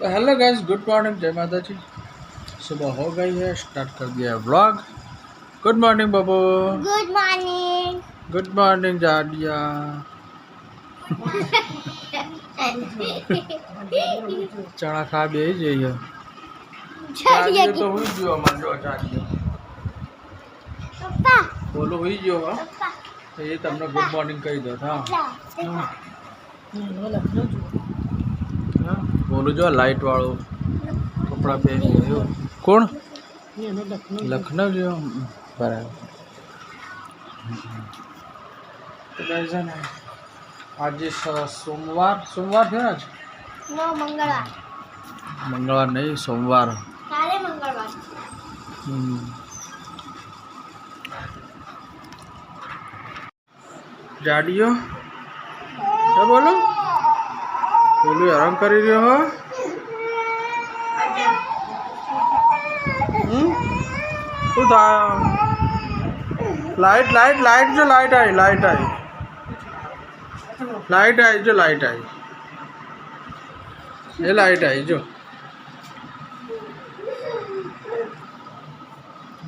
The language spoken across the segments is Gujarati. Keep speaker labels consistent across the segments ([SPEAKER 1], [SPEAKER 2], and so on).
[SPEAKER 1] तो हेलो गाइस, गुड मॉर्निंग, जय माता जी। सुबह हो गई है, स्टार्ट कर दिया है व्लॉग। गुड मॉर्निंग बाबू।
[SPEAKER 2] Good morning.
[SPEAKER 1] गुड मॉर्निंग जाडिया। चना खा बे जइयो। जाडियो तो हुई जो मन जो जाडियो।
[SPEAKER 2] पप्पा
[SPEAKER 1] बोलो हुई जो हां।
[SPEAKER 2] पप्पा
[SPEAKER 1] तो ये तुमने गुड मॉर्निंग कही दो था। बोलो जो लाइट वालो कपड़ा पहन लियो। कौन? लखनऊ जो बराबर। तो कैसा है आज? सोमवार सोमवार है आज।
[SPEAKER 2] नो मंगलवार।
[SPEAKER 1] मंगलवार नहीं, सोमवार।
[SPEAKER 2] सारे मंगलवार।
[SPEAKER 1] जाडियो क्या बोलो? बोलो आराम कर रही हो। उठा लाइट लाइट लाइट जो लाइट आई लाइट आई लाइट आई जो लाइट आई ये लाइट आई जो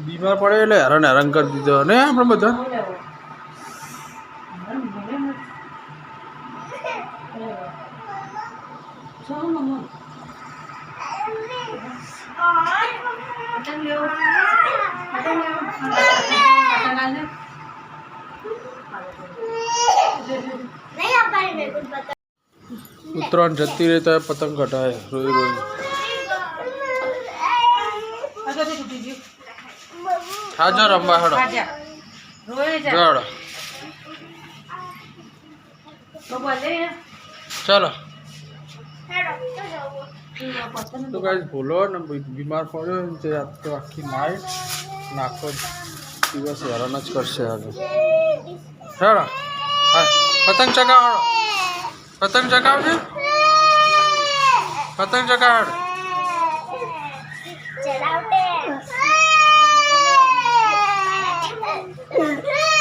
[SPEAKER 1] बीमार पड़े એટલે હેરાન હેરાન કરી દીધો ને આપણે બધા।
[SPEAKER 2] नहीं आ पाए मेरे को पता।
[SPEAKER 1] ઉત્તરાયણ જતી રહી તો પતંગ કટાય રોઈ રોઈ। હાજો રમવા હડો જડ चलो। तो गाइस बोलो ना बीमार पड़ो तो आखी नाइट नाखो दिवस हैरान ज करशे आगे। चलो पतंग चगावो, पतंग चगावजे, पतंग चगावड़।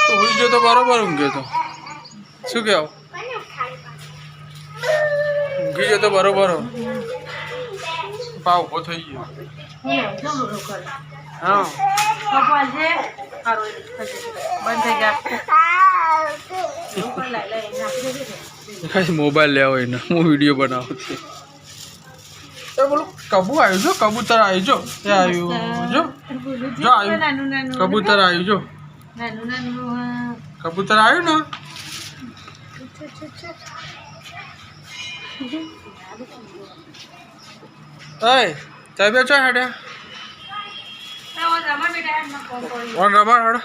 [SPEAKER 1] तो हुई जो तो बराबर ઊંઘે તો શું કહેવું? ઊંઘી જો તો બરોબર પાવ ઉભો થઈ ગયો। હા મોબાઈલ લેવો એને હું વિડીયો બનાવું છું। એ બોલો કબૂ આવ્યું જો, કબૂતર આવ્યું જો, એ આવ્યું જો જો આવ્યું કબૂતર આવ્યું જો, કબૂતર આવ્યું ને। ओए चाबी अच्छा है डे और रबर हड़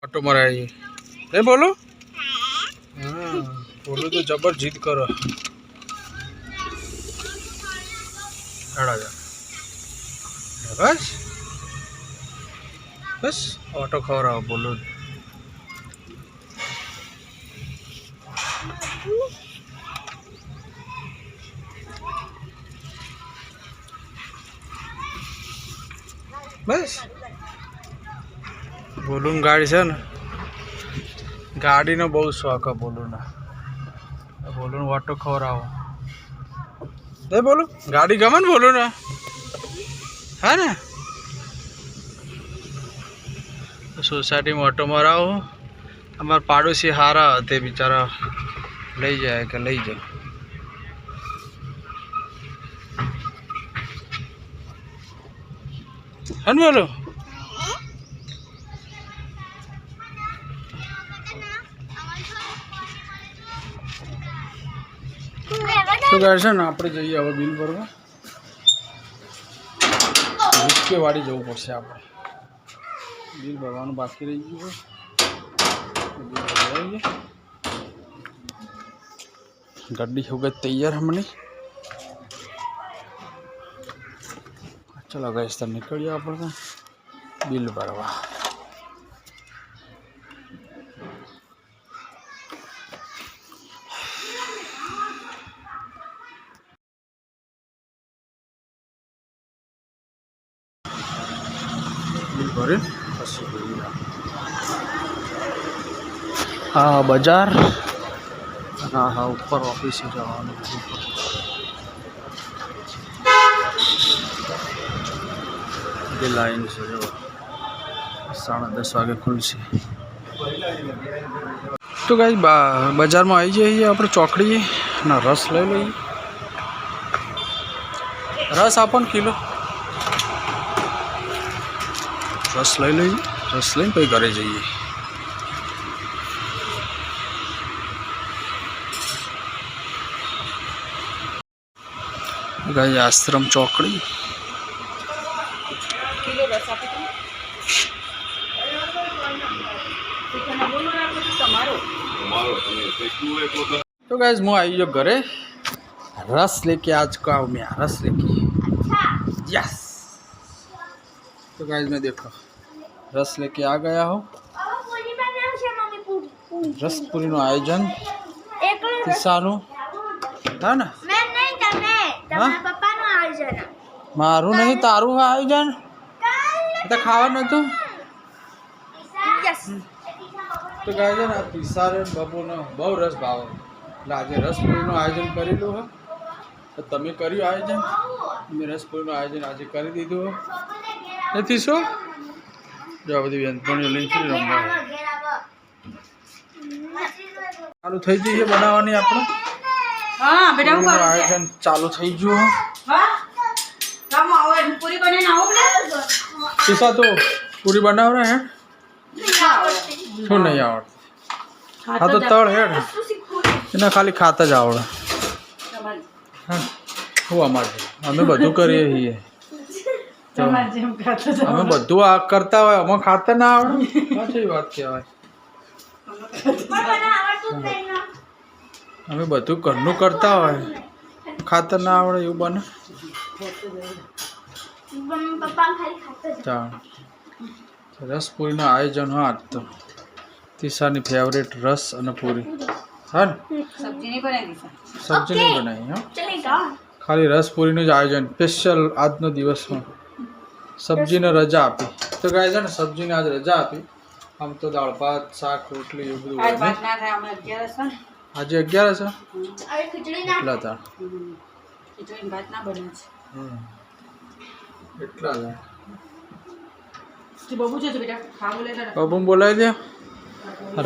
[SPEAKER 1] ऑटो मराई ए बोलो। हाँ बोलो तो जबर जिद करो। हड़ा जा बस बस ऑटो खा रहा बोलो। बस बोलून गाड़ी से ना गाड़ी नो बहुत शौक है बोलून बोलून ऑटो खवराव दे बोलो गाड़ी गमन बोलो ना है ना। सोसाइटी में ऑटो मराओ हमार पाड़ोसी हारा थे बेचारा ले जाए के ले जाओ। है बोलो तो गाइस ना આપણે જઈએ હવે બિલ ભરવા। રિસ્કે વાડી જવું પડશે આપણે, બિલ ભરવાનું બાકી રહી ગયું છે। બિલ ભરાઈએ गाड़ी हो गई तैयार हमने। चलो गाइस तो निकलिए આપણે बिल भरवा। बिल भरे પછી હા બજાર. હા હા ઉપર ઓફિસે જવાનું. જે લાઈન છે જો 10:30 વાગે ખુલશે. તો ગાઈસ બજારમાં આવી જઈએ આપણે ચોકડીએ ના રસ લઈ લઈએ. રસ આપો ને કિલો. રસ લઈ લઈએ. રસ લઈને પછી ઘરે જઈએ. ગાઈસ આશ્રમ ચોકડી. तो गाइस मैं आई जो घरे रस लेके आज का हूँ मैं रस लेके. यस. तो गाइस मैं देखो रस लेके आ गया हूँ. रस पूरी નું આયોજન કિસ્સાનું હા ને મારું નહીં તારું આયોજન તો ખાવાનું હતું. તો ગાય છે ને આ પિસારે બપોરનો બહુ રસ ભાવે એટલે આજે રસપુરીનું આયોજન કરેલું હોય. તો તમે કર્યું આયોજન. મેં રસપુરીનું આયોજન આજે કરી દીધું હોય. નથી શું જો આ બધી વ્યંજનીઓ લઈને રમવા ચાલુ થઈ ગઈ છે બનાવવાની આપણે.
[SPEAKER 3] હા બેટા
[SPEAKER 1] આયોજન ચાલુ થઈ ગયું.
[SPEAKER 3] પૂરી બનાવીને આવો
[SPEAKER 1] પિસા તો પૂરી બનાવ રહે હે શું નહીં આવડતું. હા તો તળ હેડ એને ખાલી ખાતા જ આવડે. હા શું અમારે અમે બધું કરીએ છીએ. અમે બધું આ કરતા હોય અમે ખાતા ના આવડે. સાચી વાત કહેવાય. અમે બધું ઘરનું કરતા હોય ખાતર ના આવડે એવું બને. રસપુરીનું આયોજન હા આજ તો તિશાની ફેવરેટ રસ અને પૂરી હા ને. સબ્જી નહીં બનાવી હા ખાલી રસપુરીનું જ આયોજન સ્પેશિયલ આજનો દિવસમાં. સબ્જીને રજા આપી તો ગાય છે ને સબ્જીને આજ રજા આપી. આમ તો દાળ ભાત શાક રોટલી એવું બધું આજે 11 છે એટલા હતા એટલા બબુ બોલાવી દે.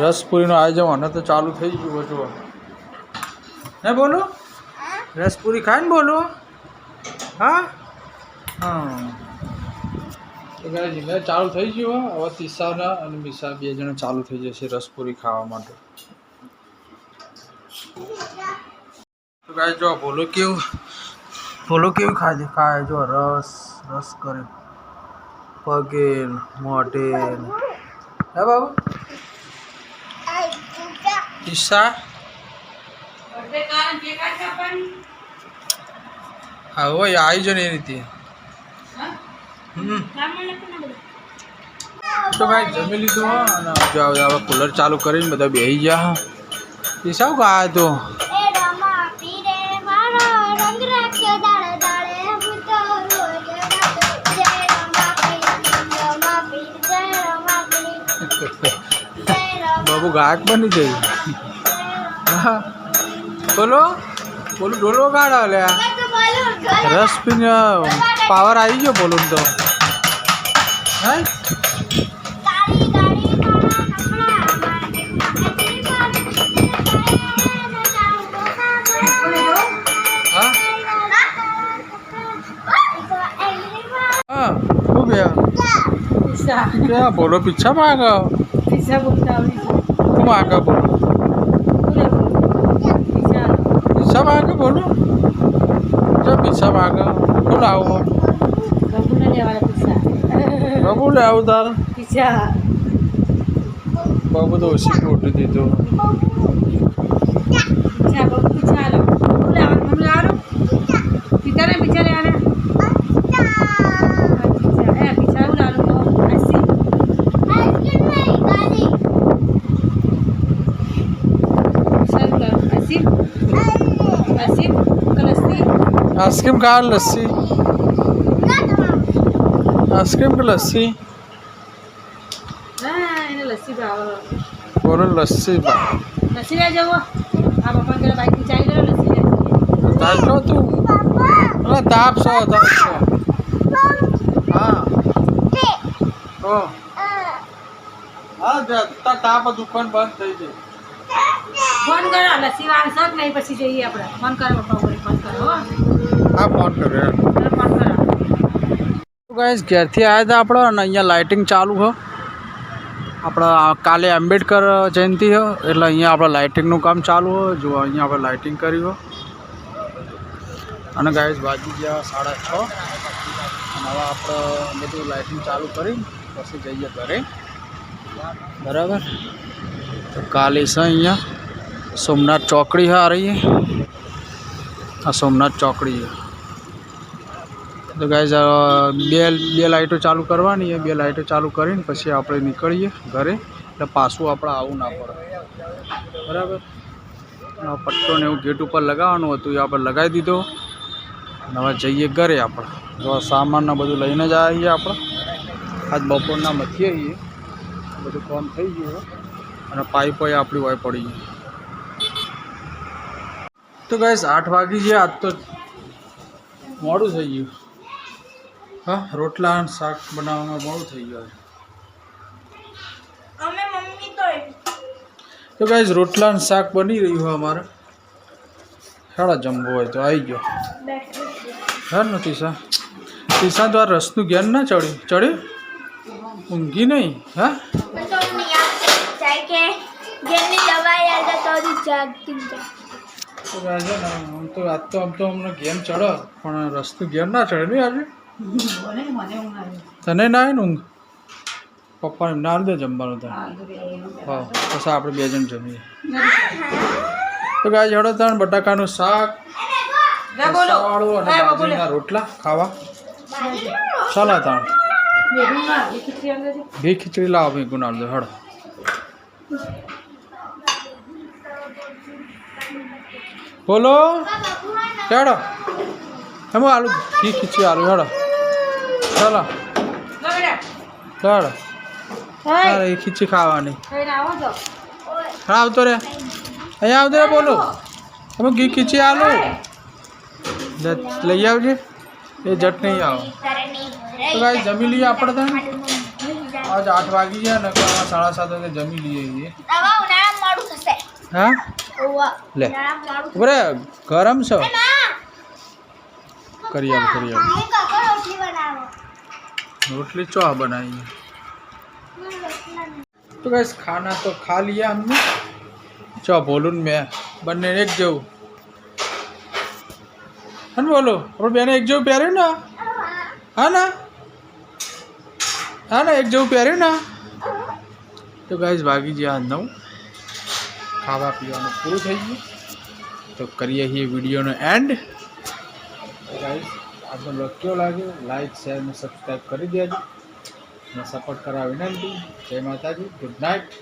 [SPEAKER 1] રસપુરીનું આયોજન અને તો ચાલુ થઈ ગયું બધું. હે બોલો રસપુરી ખાય ને બોલો. હા હા તો ગાય ચાલુ થઈ ગયું. હવે તિશાના અને મિશા 2 જણા ચાલુ થઈ જશે રસપુરી ખાવા માટે. તો ગાય જો બોલો કેવું ખાય જો રસ કરે પગે મોઢે હે બાબુ. ઈશા હા હોય આવી જો ને એ રીતે. તો ભાઈ જમી લીધું અને હવે કુલર ચાલુ કરીને બધા બેસી ગયા. ઈશા શું ખાય તો બાબુ ગાયક બની ગઈ. હા બોલો ડોલો ગાડા લે રસ પીને પાવર આવી ગયો બોલું તો. હે હા શું क्या बोलो पीछा मांगा तुम आगे बोलो पीछा मांगा बोलो जब पीछा मांगा तो लाओ बाबू ले आओ तार बाबू तो उसी को उठ दी तो आइसक्रीम खा लस्सी आइसक्रीम की लस्सी બોલો લસ્સી બા
[SPEAKER 3] લસ્સી લઈ જવો આ પપ્પા ઘરે બાઈક ચાલી ગયો લસ્સી લઈ
[SPEAKER 1] તાપ છો તું અરે તાપ છો હા ઓ હા તાપ દુકાન બંધ થઈ ગઈ
[SPEAKER 3] ફોન કરો લસ્સી વાળશો કે નહીં પછી જઈએ આપણે ફોન કરો પપ્પા બોલે ફોન કરો હો
[SPEAKER 1] હા ફોન કર્યો
[SPEAKER 3] ફોન કરો
[SPEAKER 1] ગાઈસ ઘેરથી આવ્યા હતા આપણે અને અહીંયા લાઇટિંગ ચાલુ છે આપણા કાલે આંબેડકર જયંતિ છે એટલે અહીંયા આપણે લાઇટિંગનું કામ ચાલુ હોય જો અહીંયા આપણે લાઇટિંગ કર્યું હોય અને ગાઈસ બાજુ ગયા 6:30 અને હવે આપણે બધું લાઇટિંગ ચાલુ કરી પછી જઈએ ઘરે બરાબર તો કાલે છે અહીંયા સોમનાથ ચોકડી છે આ રહી આ સોમનાથ ચોકડી છે તો ગાઈઝ બે લાઇટો ચાલુ કરવાની છે બે લાઇટો ચાલુ કરીને પછી આપણે નીકળીએ ઘરે એટલે પાછું આપણે આવું ના પડે બરાબર પટ્ટો ને એવું ગેટ ઉપર લગાવવાનું હતું એ આપણે લગાવી દીધો અને હવે જઈએ ઘરે આપણે જો સામાનને બધું લઈને જ આવીએ આપણે આજ બપોરના મથીએ છીએ બધું કામ થઈ ગયું અને પાઇપો આપણી વાય પડી ગઈ તો ગાઈઝ 8 વાગી ગયા આજ તો મોડું થઈ ગયું હા રોટલા અને શાક બનાવવામાં મોડું થઈ ગયું
[SPEAKER 2] અમે મમ્મી તો
[SPEAKER 1] ગાઈઝ રોટલા અને શાક બની રહ્યું હોય અમારે સાડા જમવો હોય તો આવી ગયો હા ને તીસા તીસા તો આ રસનું જ્ઞાન ના ચડ્યું ઊંઘી નહીં હા
[SPEAKER 2] તો નહીં જાય કે જેની દવાઈ આવે તો જાગતી જાય
[SPEAKER 1] તો ગાઈઝ ને આમ તો અમને ગેમ ચડે પણ રસનું જ્ઞાન ના ચડે નહીં આજે
[SPEAKER 3] બોલે ને મને ઊંઘ આવી
[SPEAKER 1] તને ના આવે ને ઊંઘ પપ્પા એમને હાલ દે જમવાનું તને હા પછી આપણે 2 જણ જમીએ તો ગાય જડો તણ બટાકાનું શાક વાળું અને બાજરીના રોટલા ખાવા ચાલો તણ ઘી ખીચડી લાવો ભાઈ ગુનાલ દો હડો બોલો હેડો એમાં આલુ ઘી ખીચડી આલુ હેડો ચાલો હેડો અરે એ ખીચડી ખાવાની હા આવતો રે અહીંયા આવતો રે બોલો અમે ઘી ખીચડી આલુ લઈ આવજે એ જટ નહીં આવો તો ગાય જમી લઈએ આપણે ત્યાં આજ 8 વાગી ગયા ને 7:30 વાગે જમી લઈએ
[SPEAKER 2] દવા ઉનાળા મોડું થશે
[SPEAKER 1] હા
[SPEAKER 2] ઓવા
[SPEAKER 1] લે બરે ગરમ છો કરી આલ
[SPEAKER 2] રોટલી બનાવો
[SPEAKER 1] रोटली चो बनाई तो गाइस खाना तो खा लिया हमने चो बोलून मैं बनने एक जो हन बोलो और मैंने एक जो प्यारे ना हाँ ना एक जो प्यारे ना तो गाइस बागी जी आज 9 खावा पीवा पूરું થઈ ગયું તો કરીએ છીએ વિડીયોનો એન્ડ ગાઈસ आपको लोग क्यों लगे लाइक शेयर में सब्सक्राइब कर दिया जी मैं सपोर्ट करा विनती जय माता जी गुड नाइट।